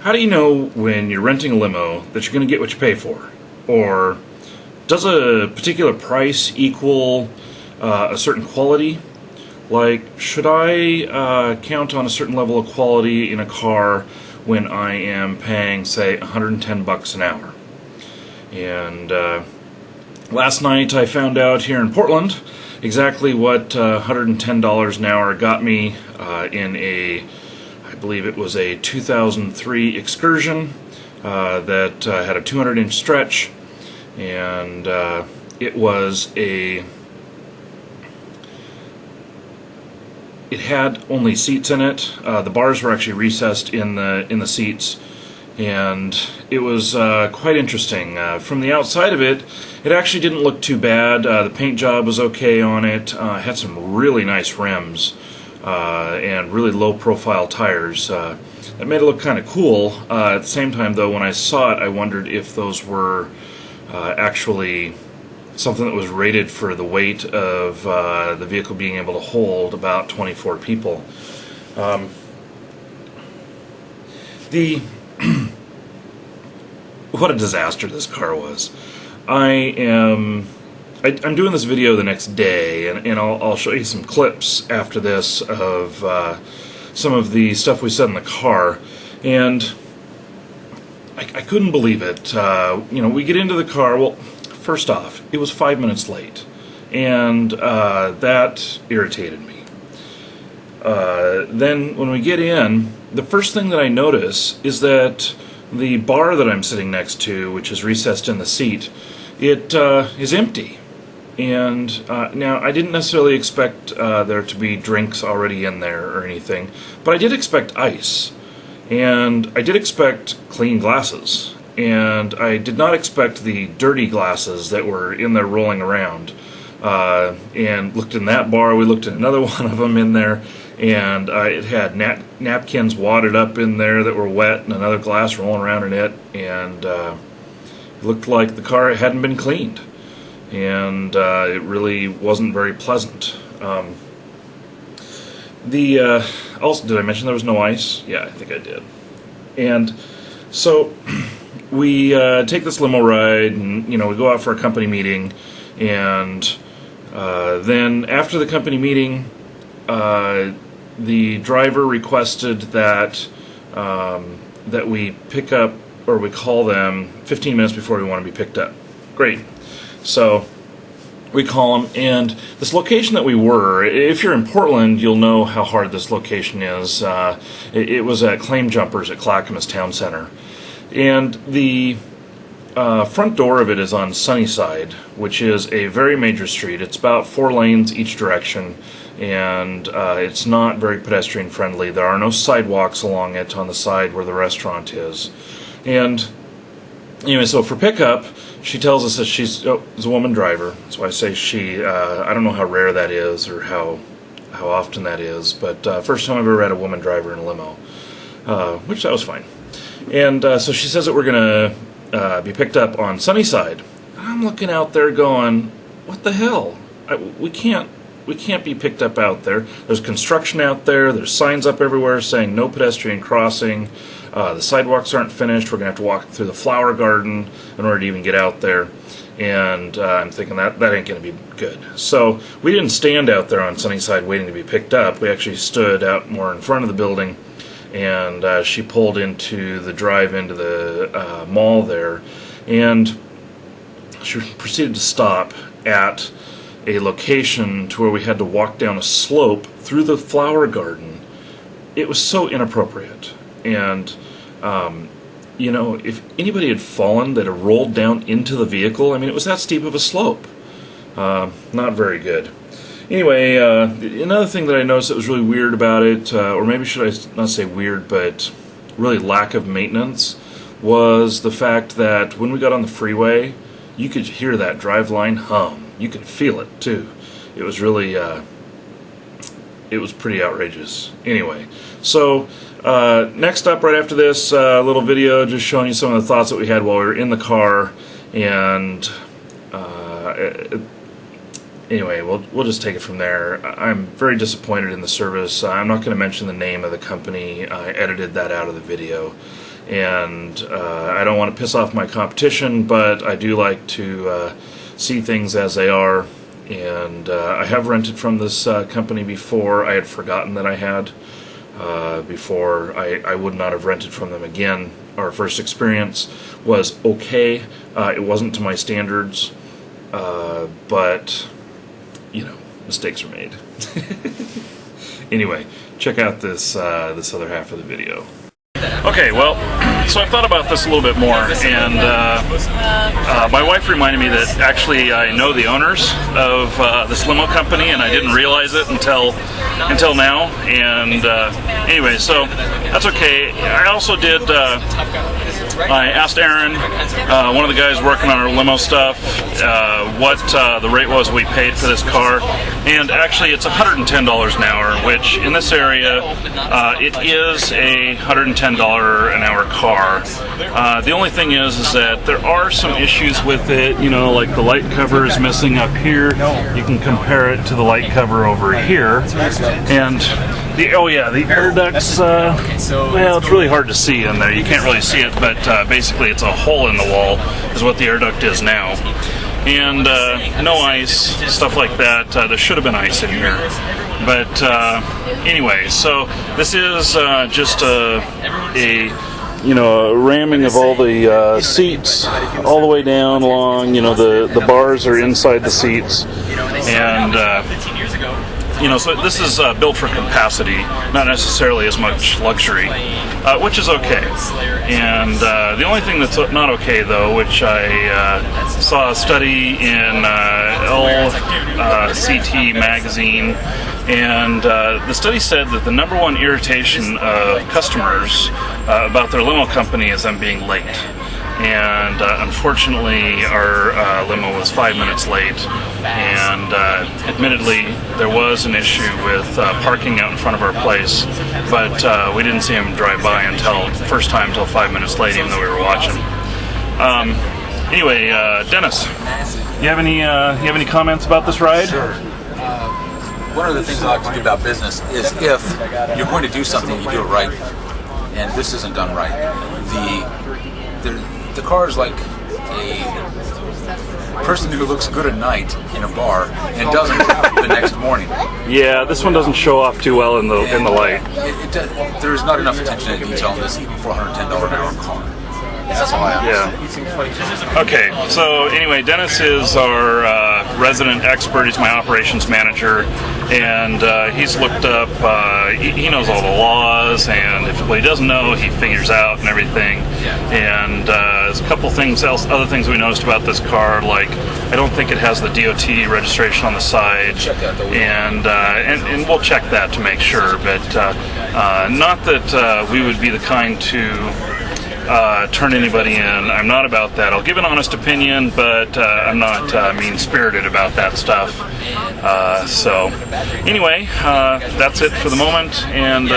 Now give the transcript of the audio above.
How do you know when you're renting a limo that you're going to get what you pay for? Or does a particular price equal a certain quality? Like, should I count on a certain level of quality in a car when I am paying, say, $110 an hour? And last night I found out here in Portland exactly what $110 an hour got me in I believe it was a 2003 Excursion that had a 200-inch stretch, and it had only seats in it. The bars were actually recessed in the seats, and it was quite interesting. From the outside of it, it actually didn't look too bad. The paint job was okay on it. It had some really nice rims and really low-profile tires. That made it look kind of cool. At the same time, though, when I saw it, I wondered if those were actually something that was rated for the weight of the vehicle being able to hold about 24 people. What a disaster this car was. I'm doing this video the next day, and I'll show you some clips after this of some of the stuff we said in the car, and I couldn't believe it. We get into the car. Well, first off, it was 5 minutes late, and that irritated me. Then when we get in, the first thing that I notice is that the bar that I'm sitting next to, which is recessed in the seat, it is empty. And now, I didn't necessarily expect there to be drinks already in there or anything, but I did expect ice, and I did expect clean glasses, and I did not expect the dirty glasses that were in there rolling around. And looked in that bar, we looked at another one of them in there, and it had napkins wadded up in there that were wet, and another glass rolling around in it, and it looked like the car hadn't been cleaned. And it really wasn't very pleasant. Also, did I mention there was no ice? Yeah, I think I did. And so we take this limo ride, and we go out for a company meeting, and then after the company meeting, the driver requested that that we pick up, or we call them 15 minutes before we want to be picked up. Great. So we call them, and this location that we were, if you're in Portland, you'll know how hard this location is. It was at Claim Jumpers at Clackamas Town Center. And the front door of it is on Sunnyside, which is a very major street. It's about 4 lanes each direction, and it's not very pedestrian friendly. There are no sidewalks along it on the side where the restaurant is. And anyway, so for pickup, she tells us that she's a woman driver. That's why I say she. I don't know how rare that is or how often that is, but first time I've ever had a woman driver in a limo, which that was fine. And so she says that we're going to be picked up on Sunnyside. I'm looking out there going, what the hell? We can't be picked up out there. There's construction out there. There's signs up everywhere saying no pedestrian crossing. The sidewalks aren't finished. We're going to have to walk through the flower garden in order to even get out there. And I'm thinking that ain't going to be good. So we didn't stand out there on Sunnyside waiting to be picked up. We actually stood out more in front of the building, and she pulled into the drive into the mall there. And she proceeded to stop at a location to where we had to walk down a slope through the flower garden. It was so inappropriate. And, if anybody had fallen, that had rolled down into the vehicle, it was that steep of a slope. Not very good. Anyway, another thing that I noticed that was really weird about it, or maybe should I not say weird, but really lack of maintenance, was the fact that when we got on the freeway, you could hear that driveline hum. You could feel it, too. It was really, it was pretty outrageous. Anyway, so next up, right after this little video, just showing you some of the thoughts that we had while we were in the car, and anyway, we'll just take it from there. I'm very disappointed in the service. I'm not going to mention the name of the company. I edited that out of the video, and I don't want to piss off my competition, but I do like to see things as they are. And I have rented from this company before. I had forgotten that I had before. I would not have rented from them again. Our first experience was okay. It wasn't to my standards, but you know, mistakes are made. Anyway, check out this this other half of the video. Okay, well, so I've thought about this a little bit more, and my wife reminded me that actually I know the owners of this limo company, and I didn't realize it until now. And anyway, so that's okay. I also did. I asked Aaron, one of the guys working on our limo stuff, what the rate was we paid for this car, and actually it's $110 an hour, which in this area it is a $110 an hour car. The only thing is that there are some issues with it, you know, like the light cover is missing up here. You can compare it to the light cover over here, and the air ducts, well, it's really hard to see in there. You can't really see it, but basically it's a hole in the wall is what the air duct is now. And no ice, stuff like that. There should have been ice in here. But anyway, so this is just a ramming of all the seats all the way down along. You know, the bars are inside the seats, and so this is built for capacity, not necessarily as much luxury, which is okay. And the only thing that's not okay, though, which I saw a study in LCT magazine, and the study said that the number one irritation of customers about their limo company is them being late. And unfortunately, our limo was 5 minutes late, and admittedly, there was an issue with parking out in front of our place, but we didn't see him drive by until 5 minutes late, even though we were watching. Anyway, Dennis, you have any comments about this ride? Sure. One of the things I like to do about business is if you're going to do something, you do it right, and this isn't done right. The car is like a person who looks good at night in a bar and doesn't the next morning. Yeah, this one doesn't show off too well in the light. There's not enough attention to detail in this, even for a $110 an hour car. That's all I have. Yeah. Okay, so anyway, Dennis is our resident expert. He's my operations manager, and he's looked up, he knows all the laws, and what he doesn't know, he figures out and everything. And there's a couple things other things we noticed about this car, like I don't think it has the DOT registration on the side, and we'll check that to make sure, but not that we would be the kind to turn anybody in. I'm not about that. I'll give an honest opinion, but I'm not mean-spirited about that stuff. So anyway, that's it for the moment, and